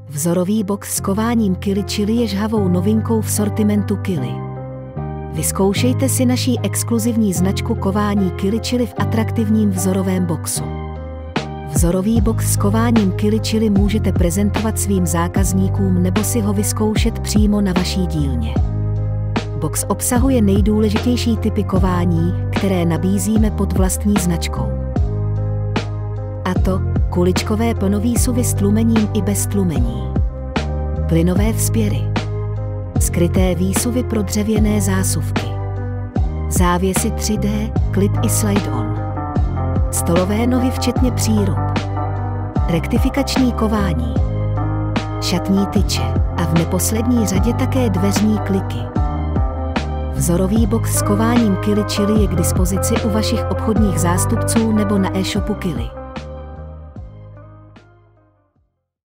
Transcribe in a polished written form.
Vzorový box s kováním Kili Chili je žhavou novinkou v sortimentu Kili. Vyzkoušejte si naší exkluzivní značku kování Kili Chili v atraktivním vzorovém boxu. Vzorový box s kováním Kili Chili můžete prezentovat svým zákazníkům nebo si ho vyzkoušet přímo na vaší dílně. Box obsahuje nejdůležitější typy kování, které nabízíme pod vlastní značkou. A to kuličkové plnovýsuvy s tlumením i bez tlumení, plynové vzpěry, skryté výsuvy pro dřevěné zásuvky, závěsy 3D, klip i slide-on, stolové nohy včetně přírub, rektifikační kování, šatní tyče a v neposlední řadě také dveřní kliky. Vzorový box s kováním Kili Chili je k dispozici u vašich obchodních zástupců nebo na e-shopu Kili.